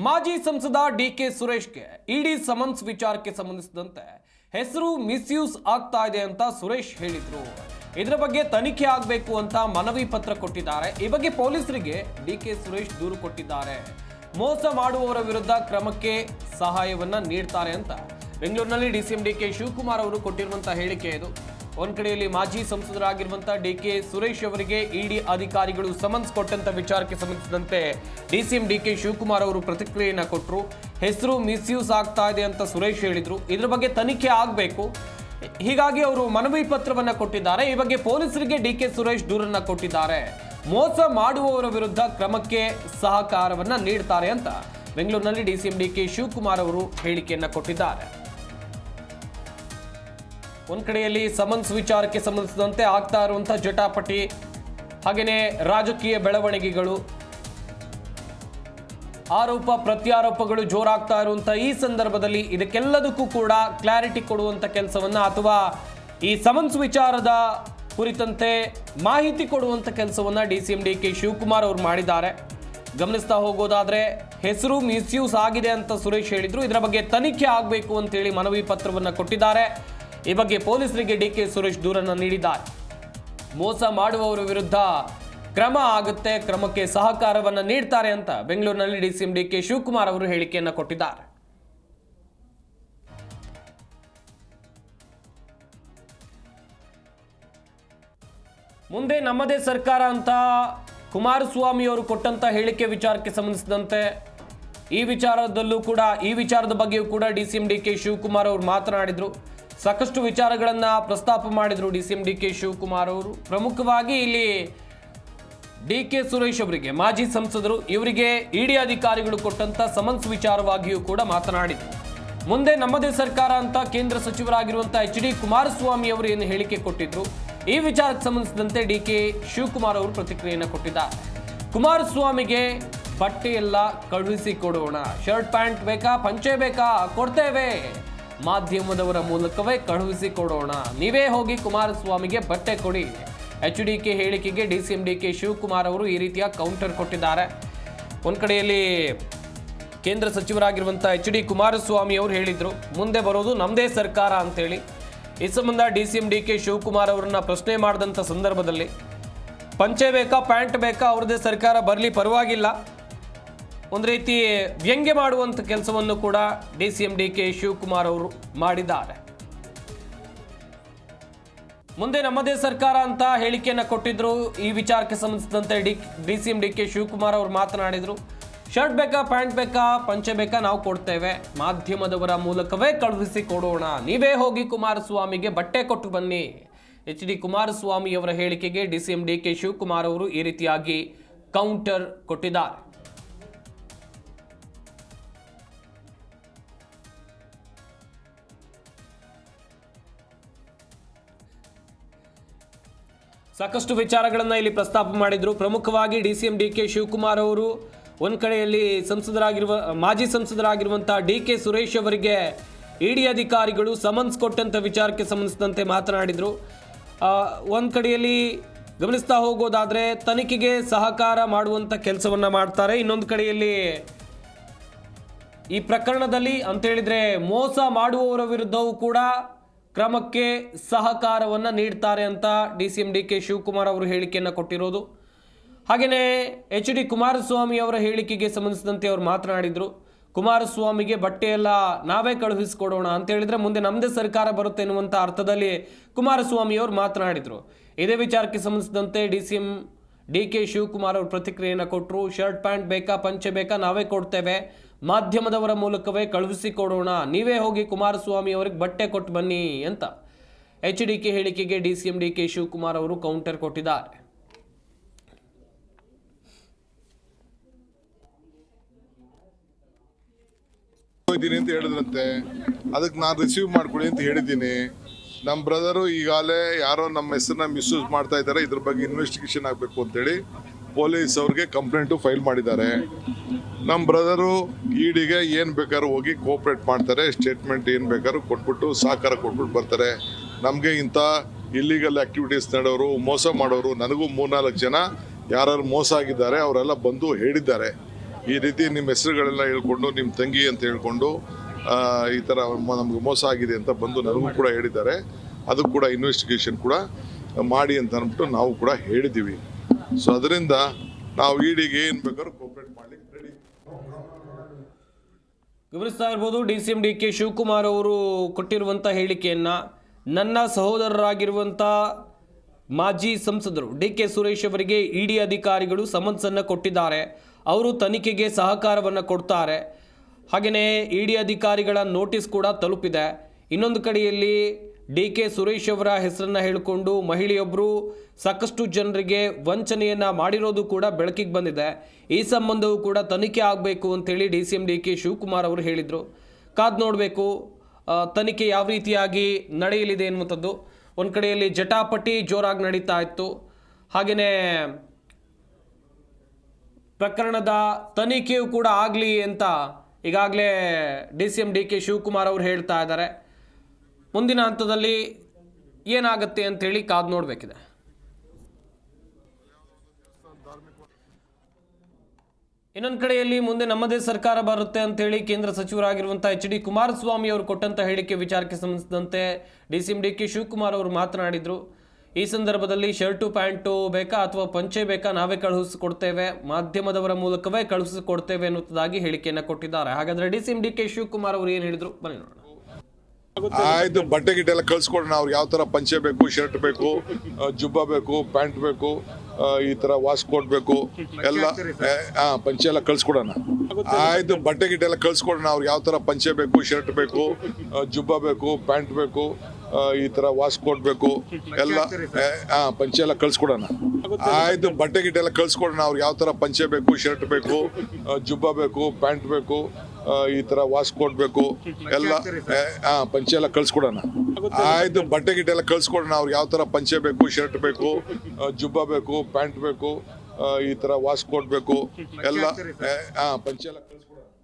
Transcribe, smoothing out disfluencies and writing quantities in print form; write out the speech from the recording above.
ಮಾಜಿ ಸಂಸದ ಡಿಕೆ ಸುರೇಶ್ಗೆ ಇಡಿ ಸಮನ್ಸ್ ವಿಚಾರಕ್ಕೆ ಸಂಬಂಧಿಸಿದಂತೆ ಹೆಸರು ಮಿಸ್ಯೂಸ್ ಆಗ್ತಾ ಇದೆ ಅಂತ ಸುರೇಶ್ ಹೇಳಿದ್ರು. ಇದರ ಬಗ್ಗೆ ತನಿಖೆ ಆಗಬೇಕು ಅಂತ ಮನವಿ ಪತ್ರ ಕೊಟ್ಟಿದ್ದಾರೆ. ಈ ಬಗ್ಗೆ ಪೊಲೀಸರಿಗೆ ಡಿಕೆ ಸುರೇಶ್ ದೂರು ಕೊಟ್ಟಿದ್ದಾರೆ. ಮೋಸ ಮಾಡುವವರ ವಿರುದ್ಧ ಕ್ರಮಕ್ಕೆ ಸಹಾಯವನ್ನ ನೀಡ್ತಾರೆ ಅಂತ ಬೆಂಗಳೂರಿನಲ್ಲಿ ಡಿಸಿಎಂ ಡಿಕೆ ಶಿವಕುಮಾರ್ ಅವರು ಕೊಟ್ಟಿರುವಂತಹ ಹೇಳಿಕೆ ಇದು. ಒಂದ್ ಕಡೆಯಲ್ಲಿ ಮಾಜಿ ಸಂಸದರಾಗಿರುವಂತಹ ಡಿಕೆ ಸುರೇಶ್ ಅವರಿಗೆ ಇಡಿ ಅಧಿಕಾರಿಗಳು ಸಮನ್ಸ್ ಕೊಟ್ಟಂತ ವಿಚಾರಕ್ಕೆ ಸಂಬಂಧಿಸಿದಂತೆ ಡಿಸಿಎಂ ಡಿಕೆ ಶಿವಕುಮಾರ್ ಅವರು ಪ್ರತಿಕ್ರಿಯೆಯನ್ನ ಕೊಟ್ಟರು. ಹೆಸರು ಮಿಸ್ಯೂಸ್ ಆಗ್ತಾ ಇದೆ ಅಂತ ಸುರೇಶ್ ಹೇಳಿದ್ರು. ಇದ್ರ ಬಗ್ಗೆ ತನಿಖೆ ಆಗಬೇಕು, ಹೀಗಾಗಿ ಅವರು ಮನವಿ ಪತ್ರವನ್ನ ಕೊಟ್ಟಿದ್ದಾರೆ. ಈ ಬಗ್ಗೆ ಪೊಲೀಸರಿಗೆ ಡಿಕೆ ಸುರೇಶ್ ದೂರನ್ನ ಕೊಟ್ಟಿದ್ದಾರೆ. ಮೋಸ ಮಾಡುವವರ ವಿರುದ್ಧ ಕ್ರಮಕ್ಕೆ ಸಹಕಾರವನ್ನ ನೀಡ್ತಾರೆ ಅಂತ ಬೆಂಗಳೂರಿನಲ್ಲಿ ಡಿಸಿಎಂ ಡಿಕೆ ಶಿವಕುಮಾರ್ ಅವರು ಹೇಳಿಕೆಯನ್ನ ಕೊಟ್ಟಿದ್ದಾರೆ. ಒಂದ್ ಕಡೆಯಲ್ಲಿ ಸಮನ್ಸ್ ವಿಚಾರಕ್ಕೆ ಸಂಬಂಧಿಸಿದಂತೆ ಆಗ್ತಾ ಇರುವಂತಹ ಜಟಾಪಟಿ, ಹಾಗೇನೆ ರಾಜಕೀಯ ಬೆಳವಣಿಗೆಗಳು, ಆರೋಪ ಪ್ರತ್ಯಾರೋಪಗಳು ಜೋರಾಗ್ತಾ ಇರುವಂತಹ ಈ ಸಂದರ್ಭದಲ್ಲಿ ಇದಕ್ಕೆಲ್ಲದಕ್ಕೂ ಕೂಡ ಕ್ಲಾರಿಟಿ ಕೊಡುವಂತ ಕೆಲಸವನ್ನ ಅಥವಾ ಈ ಸಮನ್ಸ್ ವಿಚಾರದ ಕುರಿತಂತೆ ಮಾಹಿತಿ ಕೊಡುವಂತ ಕೆಲಸವನ್ನ ಡಿಸಿಎಂ ಡಿಕೆ ಶಿವಕುಮಾರ್ ಅವರು ಮಾಡಿದ್ದಾರೆ. ಗಮನಿಸ್ತಾ ಹೋಗೋದಾದ್ರೆ ಹೆಸರು ಮಿಸ್ಯೂಸ್ ಆಗಿದೆ ಅಂತ ಸುರೇಶ್ ಹೇಳಿದ್ರು. ಇದರ ಬಗ್ಗೆ ತನಿಖೆ ಆಗಬೇಕು ಅಂತೇಳಿ ಮನವಿ ಪತ್ರವನ್ನ ಕೊಟ್ಟಿದ್ದಾರೆ. ಈ ಬಗ್ಗೆ ಪೊಲೀಸರಿಗೆ ಡಿಕೆ ಸುರೇಶ್ ದೂರನ್ನು ನೀಡಿದ್ದಾರೆ. ಮೋಸ ಮಾಡುವವರ ವಿರುದ್ಧ ಕ್ರಮ ಆಗುತ್ತೆ, ಕ್ರಮಕ್ಕೆ ಸಹಕಾರವನ್ನು ನೀಡ್ತಾರೆ ಅಂತ ಬೆಂಗಳೂರಿನಲ್ಲಿ ಡಿಸಿಎಂ ಡಿಕೆ ಶಿವಕುಮಾರ್ ಅವರು ಹೇಳಿಕೆಯನ್ನು ಕೊಟ್ಟಿದ್ದಾರೆ. ಮುಂದೆ ನಮ್ಮದೇ ಸರ್ಕಾರ ಅಂತ ಕುಮಾರಸ್ವಾಮಿ ಅವರು ಕೊಟ್ಟಂತ ಹೇಳಿಕೆ ವಿಚಾರಕ್ಕೆ ಸಂಬಂಧಿಸಿದಂತೆ ಈ ವಿಚಾರದ ಬಗ್ಗೆಯೂ ಕೂಡ ಡಿಸಿಎಂ ಡಿಕೆ ಶಿವಕುಮಾರ್ ಅವರು ಮಾತನಾಡಿದ್ರು. ಸಾಕಷ್ಟು ವಿಚಾರಗಳನ್ನ ಪ್ರಸ್ತಾಪ ಮಾಡಿದ್ರು ಡಿಸಿಎಂ ಡಿಕೆ ಶಿವಕುಮಾರ್ ಅವರು. ಪ್ರಮುಖವಾಗಿ ಇಲ್ಲಿ ಡಿಕೆ ಸುರೇಶ್ ಅವರಿಗೆ, ಮಾಜಿ ಸಂಸದರು, ಇವರಿಗೆ ಇಡಿ ಅಧಿಕಾರಿಗಳು ಕೊಟ್ಟಂತ ಸಮನ್ಸ್ ವಿಚಾರವಾಗಿಯೂ ಕೂಡ ಮಾತನಾಡಿದ್ರು. ಮುಂದೆ ನಮ್ಮದೇ ಸರ್ಕಾರ ಅಂತ ಕೇಂದ್ರ ಸಚಿವರಾಗಿರುವಂತಹ HD ಕುಮಾರಸ್ವಾಮಿ ಅವರು ಏನು ಹೇಳಿಕೆ ಕೊಟ್ಟಿದ್ರು, ಈ ವಿಚಾರಕ್ಕೆ ಸಂಬಂಧಿಸಿದಂತೆ ಡಿಕೆ ಶಿವಕುಮಾರ್ ಅವರು ಪ್ರತಿಕ್ರಿಯೆಯನ್ನು ಕೊಟ್ಟಿದ್ದಾರೆ. ಕುಮಾರಸ್ವಾಮಿಗೆ ಬಟ್ಟೆ ಎಲ್ಲ ಕಳುಹಿಸಿ ಕೊಡೋಣ, ಶರ್ಟ್ ಪ್ಯಾಂಟ್ ಬೇಕಾ, ಪಂಚೆ ಬೇಕಾ, ಕೊಡ್ತೇವೆ, ಮಾಧ್ಯಮದವರ ಮೂಲಕವೇ ಕಳುಹಿಸಿ ಕೊಡೋಣ, ನೀವೇ ಹೋಗಿ ಕುಮಾರಸ್ವಾಮಿಗೆ ಬಟ್ಟೆ ಕೊಡಿ. HDK ಹೇಳಿಕೆಗೆ ಡಿಸಿಎಂ ಡಿಕೆ ಶಿವಕುಮಾರ್ ಅವರು ಈ ರೀತಿಯ ಕೌಂಟರ್ ಕೊಟ್ಟಿದ್ದಾರೆ. ಒಂದ್ ಕಡೆಯಲ್ಲಿ ಕೇಂದ್ರ ಸಚಿವರಾಗಿರುವಂತಹ HD ಕುಮಾರಸ್ವಾಮಿ ಅವರು ಹೇಳಿದ್ರು, ಮುಂದೆ ಬರೋದು ನಮ್ಮದೇ ಸರ್ಕಾರ ಅಂತೇಳಿ. ಈ ಸಂಬಂಧ ಡಿಸಿಎಂ ಡಿಕೆ ಶಿವಕುಮಾರ್ ಅವರನ್ನ ಪ್ರಶ್ನೆ ಮಾಡಿದಂಥ ಸಂದರ್ಭದಲ್ಲಿ ಪಂಚೆ ಬೇಕಾ, ಪ್ಯಾಂಟ್ ಬೇಕಾ, ಅವ್ರದ್ದೇ ಸರ್ಕಾರ ಬರಲಿ, ಪರವಾಗಿಲ್ಲ, ಒಂದು ರೀತಿ ವ್ಯಂಗ್ಯ ಮಾಡುವಂಥ ಕೆಲಸವನ್ನು ಕೂಡ ಡಿಸಿಎಂ ಡಿಕೆ ಶಿವಕುಮಾರ್ ಅವರು ಮಾಡಿದ್ದಾರೆ. ಮುಂದೆ ನಮ್ಮದೇ ಸರ್ಕಾರ ಅಂತ ಹೇಳಿಕೆಯನ್ನು ಕೊಟ್ಟಿದ್ರು. ಈ ವಿಚಾರಕ್ಕೆ ಸಂಬಂಧಿಸಿದಂತೆ ಡಿಸಿಎಂ ಡಿಕೆ ಶಿವಕುಮಾರ್ ಅವರು ಮಾತನಾಡಿದ್ರು. ಶರ್ಟ್ ಬೇಕಾ, ಪ್ಯಾಂಟ್ ಬೇಕಾ, ಪಂಚೆ ಬೇಕಾ, ನಾವು ಕೊಡ್ತೇವೆ, ಮಾಧ್ಯಮದವರ ಮೂಲಕವೇ ಕಳುಹಿಸಿ ಕೊಡೋಣ, ನೀವೇ ಹೋಗಿ ಕುಮಾರಸ್ವಾಮಿಗೆ ಬಟ್ಟೆ ಕೊಟ್ಟು ಬನ್ನಿ. HD ಕುಮಾರಸ್ವಾಮಿ ಅವರ ಹೇಳಿಕೆಗೆ ಡಿಸಿಎಂ ಡಿಕೆ ಶಿವಕುಮಾರ್ ಅವರು ಈ ರೀತಿಯಾಗಿ ಕೌಂಟರ್ ಕೊಟ್ಟಿದ್ದಾರೆ. ಸಾಕಷ್ಟು ವಿಚಾರಗಳನ್ನು ಇಲ್ಲಿ ಪ್ರಸ್ತಾಪ ಮಾಡಿದ್ರು. ಪ್ರಮುಖವಾಗಿ ಡಿಸಿಎಂ ಡಿಕೆ ಶಿವಕುಮಾರ್ ಅವರು ಒಂದು ಕಡೆಯಲ್ಲಿ ಮಾಜಿ ಸಂಸದರಾಗಿರುವಂತಹ ಡಿಕೆ ಸುರೇಶ್ ಅವರಿಗೆ ಇಡಿ ಅಧಿಕಾರಿಗಳು ಸಮನ್ಸ್ ಕೊಟ್ಟಂತ ವಿಚಾರಕ್ಕೆ ಸಂಬಂಧಿಸಿದಂತೆ ಮಾತನಾಡಿದ್ರು. ಒಂದು ಕಡೆಯಲ್ಲಿ ಗಮನಿಸ್ತಾ ಹೋಗೋದಾದ್ರೆ ತನಿಖೆಗೆ ಸಹಕಾರ ಮಾಡುವಂತ ಕೆಲಸವನ್ನ ಮಾಡ್ತಾರೆ. ಇನ್ನೊಂದು ಕಡೆಯಲ್ಲಿ ಈ ಪ್ರಕರಣದಲ್ಲಿ ಅಂತ ಹೇಳಿದ್ರೆ ಮೋಸ ಮಾಡುವವರ ವಿರುದ್ಧವೂ ಕೂಡ ಕ್ರಮಕ್ಕೆ ಸಹಕಾರವನ್ನು ನೀಡ್ತಾರೆ ಅಂತ ಡಿಸಿಎಂ ಡಿಕೆ ಶಿವಕುಮಾರ್ ಅವರು ಹೇಳಿಕೆಯನ್ನು ಕೊಟ್ಟಿರೋದು. ಹಾಗೆಯೇ HD ಕುಮಾರಸ್ವಾಮಿ ಅವರ ಹೇಳಿಕೆಗೆ ಸಂಬಂಧಿಸಿದಂತೆ ಅವರು ಮಾತನಾಡಿದ್ರು. ಕುಮಾರಸ್ವಾಮಿಗೆ ಬಟ್ಟೆ ಎಲ್ಲ ನಾವೇ ಕಳುಹಿಸಿಕೊಡೋಣ ಅಂತ ಹೇಳಿದ್ರೆ ಮುಂದೆ ನಮ್ಮದೇ ಸರ್ಕಾರ ಬರುತ್ತೆ ಎನ್ನುವಂಥ ಅರ್ಥದಲ್ಲಿ ಕುಮಾರಸ್ವಾಮಿ ಅವರು ಮಾತನಾಡಿದ್ರು. ಇದೇ ವಿಚಾರಕ್ಕೆ ಸಂಬಂಧಿಸಿದಂತೆ ಡಿಸಿಎಂ ಡಿಕೆ ಶಿವಕುಮಾರ್ ಅವರು ಪ್ರತಿಕ್ರಿಯೆಯನ್ನು ಕೊಟ್ಟರು. ಶರ್ಟ್ ಪ್ಯಾಂಟ್ ಬೇಕಾ, ಪಂಚೆ ಬೇಕಾ, ನಾವೇ ಕೊಡ್ತೇವೆ, ಮಾಧ್ಯಮದವರ ಮೂಲಕವೇ ಕಳುಹಿಸಿ ಕೊಡೋಣ, ನೀವೇ ಹೋಗಿ ಕುಮಾರಸ್ವಾಮಿ ಅವರಿಗೆ ಬಟ್ಟೆ ಕೊಟ್ಟು ಬನ್ನಿ ಅಂತ HDK ಹೇಳಿಕೆಗೆ ಡಿಸಿಎಂ ಡಿಕೆ ಶಿವಕುಮಾರ್ ಅವರು ಕೌಂಟರ್ ಕೊಟ್ಟಿದ್ದಾರೆ. ಅಂತ ಹೇಳಿದ್ರಂತೆ, ಅದಕ್ಕೆ ನಾನು ರಿಸೀವ್ ಮಾಡ್ಕೊಳ್ಳಿ ಅಂತ ಹೇಳಿದ್ದೀನಿ. ನಮ್ಮ ಬ್ರದರು ಈಗಾಗಲೇ ಯಾರೋ ನಮ್ಮ ಹೆಸರನ್ನ ಮಿಸ್ಯೂಸ್ ಮಾಡ್ತಾ ಇದ್ದಾರೆ, ಇದ್ರ ಬಗ್ಗೆ ಇನ್ವೆಸ್ಟಿಗೇಷನ್ ಆಗಬೇಕು ಅಂತೇಳಿ ಪೊಲೀಸ್ ಅವ್ರಿಗೆ ಕಂಪ್ಲೇಂಟು ಫೈಲ್ ಮಾಡಿದ್ದಾರೆ. ನಮ್ಮ ಬ್ರದರು ಇಡಿಗೆ ಏನು ಬೇಕಾದ್ರೂ ಹೋಗಿ ಕೋಆಪ್ರೇಟ್ ಮಾಡ್ತಾರೆ, ಸ್ಟೇಟ್ಮೆಂಟ್ ಏನು ಬೇಕಾದ್ರೂ ಕೊಟ್ಬಿಟ್ಟು ಸಹಕಾರ ಕೊಟ್ಬಿಟ್ಟು ಬರ್ತಾರೆ. ನಮಗೆ ಇಂಥ ಇಲ್ಲಿಗಲ್ ಆ್ಯಕ್ಟಿವಿಟೀಸ್ ನಡೆಯೋರು, ಮೋಸ ಮಾಡೋರು, ನನಗೂ 3-4 ಜನ ಯಾರು ಮೋಸ ಆಗಿದ್ದಾರೆ ಅವರೆಲ್ಲ ಬಂದು ಹೇಳಿದ್ದಾರೆ. ಈ ರೀತಿ ನಿಮ್ಮ ಹೆಸರುಗಳೆಲ್ಲ ಹೇಳ್ಕೊಂಡು ನಿಮ್ಮ ತಂಗಿ ಅಂತ ಹೇಳ್ಕೊಂಡು ಈ ಥರ ನಮಗೆ ಮೋಸ ಆಗಿದೆ ಅಂತ ಬಂದು ನನಗೂ ಕೂಡ ಹೇಳಿದ್ದಾರೆ. ಅದು ಕೂಡ ಇನ್ವೆಸ್ಟಿಗೇಷನ್ ಕೂಡ ಮಾಡಿ ಅಂತ ಅಂದ್ಬಿಟ್ಟು ನಾವು ಕೂಡ ಹೇಳಿದ್ದೀವಿ. ಸೊ ಅದರಿಂದ ನಾವು ಇಡಿಗೆ ಏನು ಬೇಕಾದ್ರೂ ಕೋಆಪರೇಟ್ ಮಾಡ್ಲಿಕ್ಕೆ ರೆಡಿ. ಗಮನಿಸ್ತಾ ಇರ್ಬೋದು, DCM DK ಶಿವಕುಮಾರ್ ಅವರು ಕೊಟ್ಟಿರುವಂಥ ಹೇಳಿಕೆಯನ್ನು ನನ್ನ ಸಹೋದರರಾಗಿರುವಂಥ ಮಾಜಿ ಸಂಸದರು DK ಸುರೇಶ್ ಅವರಿಗೆ ಇಡಿ ಅಧಿಕಾರಿಗಳು ಸಮನ್ಸನ್ನು ಕೊಟ್ಟಿದ್ದಾರೆ. ಅವರು ತನಿಖೆಗೆ ಸಹಕಾರವನ್ನು ಕೊಡ್ತಾರೆ. ಹಾಗೆಯೇ ಇಡಿ ಅಧಿಕಾರಿಗಳ ನೋಟಿಸ್ ಕೂಡ ತಲುಪಿದೆ. ಇನ್ನೊಂದು ಕಡೆಯಲ್ಲಿ DK ಸುರೇಶ್ ಅವರ ಹೆಸರನ್ನು ಹೇಳಿಕೊಂಡು ಮಹಿಳೆಯೊಬ್ಬರು ಸಾಕಷ್ಟು ಜನರಿಗೆ ವಂಚನೆಯನ್ನು ಮಾಡಿರೋದು ಕೂಡ ಬೆಳಕಿಗೆ ಬಂದಿದೆ. ಈ ಸಂಬಂಧವೂ ಕೂಡ ತನಿಖೆ ಆಗಬೇಕು ಅಂತೇಳಿ DCM DK ಶಿವಕುಮಾರ್ ಅವರು ಹೇಳಿದರು. ಕಾದು ನೋಡಬೇಕು ತನಿಖೆ ಯಾವ ರೀತಿಯಾಗಿ ನಡೆಯಲಿದೆ ಎನ್ನುವಂಥದ್ದು. ಒಂದು ಕಡೆಯಲ್ಲಿ ಜಟಾಪಟಿ ಜೋರಾಗಿ ನಡೀತಾ ಇತ್ತು. ಹಾಗೆಯೇ ಪ್ರಕರಣದ ತನಿಖೆಯೂ ಕೂಡ ಆಗಲಿ ಅಂತ ಈಗಾಗಲೇ DCM DK ಶಿವಕುಮಾರ್ ಅವರು ಹೇಳ್ತಾ ಇದ್ದಾರೆ. ಮುಂದಿನ ಹಂತದಲ್ಲಿ ಏನಾಗುತ್ತೆ ಅಂತೇಳಿ ಕಾದು ನೋಡಬೇಕಿದೆ. ಇನ್ನೊಂದು ಕಡೆಯಲ್ಲಿ ಮುಂದೆ ನಮ್ಮದೇ ಸರ್ಕಾರ ಬರುತ್ತೆ ಅಂತೇಳಿ ಕೇಂದ್ರ ಸಚಿವರಾಗಿರುವಂಥ HD ಕುಮಾರಸ್ವಾಮಿ ಅವರು ಕೊಟ್ಟಂಥ ಹೇಳಿಕೆ ವಿಚಾರಕ್ಕೆ ಸಂಬಂಧಿಸಿದಂತೆ DCM DK ಶಿವಕುಮಾರ್ ಅವರು ಮಾತನಾಡಿದರು. ಈ ಸಂದರ್ಭದಲ್ಲಿ ಶರ್ಟು ಪ್ಯಾಂಟು ಬೇಕಾ ಅಥವಾ ಪಂಚೆ ಬೇಕಾ, ನಾವೇ ಕಳುಹಿಸಿಕೊಡ್ತೇವೆ, ಮಾಧ್ಯಮದವರ ಮೂಲಕವೇ ಕಳುಹಿಸಿಕೊಡ್ತೇವೆ ಅನ್ನುವುದಾಗಿ ಹೇಳಿಕೆಯನ್ನು ಕೊಟ್ಟಿದ್ದಾರೆ. ಹಾಗಾದರೆ DCM DK ಶಿವಕುಮಾರ್ ಅವರು ಏನು ಹೇಳಿದರು ಬನ್ನಿ ನೋಡೋಣ. ಆಯ್ತು, ಬಟ್ಟೆ ಗಿಟ್ಟೆ ಎಲ್ಲ ಕಳ್ಸ್ಕೊಡೋಣ. ಅವ್ರಿಗೆ ಯಾವ ತರ ಪಂಚೆ ಬೇಕು, ಶರ್ಟ್ ಬೇಕು, ಜುಬ್ಬ ಬೇಕು, ಪ್ಯಾಂಟ್ ಬೇಕು, ಈ ತರ ವಾಶ್ ಕೋಟ್ ಬೇಕು ಎಲ್ಲ ಪಂಚೆ ಎಲ್ಲ ಕಳ್ಸ್ಕೊಡೋಣ. ಆಯ್ತು, ಬಟ್ಟೆ ಗಿಟ್ಟೆ ಎಲ್ಲ ಕಳ್ಸ್ಕೊಡೋಣ. ಅವ್ರಿಗೆ ಯಾವ ತರ ಪಂಚೆ ಬೇಕು, ಶರ್ಟ್ ಬೇಕು, ಜುಬ್ಬ ಬೇಕು, ಪ್ಯಾಂಟ್ ಬೇಕು, ಈ ತರ ವಾಶ್ ಕೋಟ್ ಬೇಕು ಎಲ್ಲ ಪಂಚೆ ಎಲ್ಲ ಕಳ್ಸ್ಕೊಡೋಣ. ಆಯ್ತು, ಬಟ್ಟೆ ಗಿಟ್ಟೆ ಎಲ್ಲ ಕಳ್ಸ್ಕೊಡೋಣ. ಅವ್ರಿಗೆ ಯಾವ ತರ ಪಂಚೆ ಬೇಕು, ಶರ್ಟ್ ಬೇಕು, ಜುಬ್ಬ ಬೇಕು, ಪ್ಯಾಂಟ್ ಬೇಕು, ಈ ತರ ವಾಶ್ ಕೋಟ್ ಬೇಕು ಎಲ್ಲ ಪಂಚೆ ಎಲ್ಲ ಕಳ್ಸ್ಕೊಡೋಣ. ಆಯ್ತು, ಬಟ್ಟೆ ಗಿಟ್ಟೆ ಎಲ್ಲ ಕಳ್ಸ್ಕೊಡೋಣ. ಅವ್ರಿಗೆ ಯಾವ ತರ ಪಂಚೆ ಬೇಕು, ಶರ್ಟ್ ಬೇಕು, ಜುಬ್ಬ ಬೇಕು, ಪ್ಯಾಂಟ್ ಬೇಕು, ಈ ತರ ವಾಶ್ ಕೋಟ್ ಬೇಕು ಎಲ್ಲ ಪಂಚೆ ಎಲ್ಲ ಕಳ್ಸ್ಕೊಡೋಣ.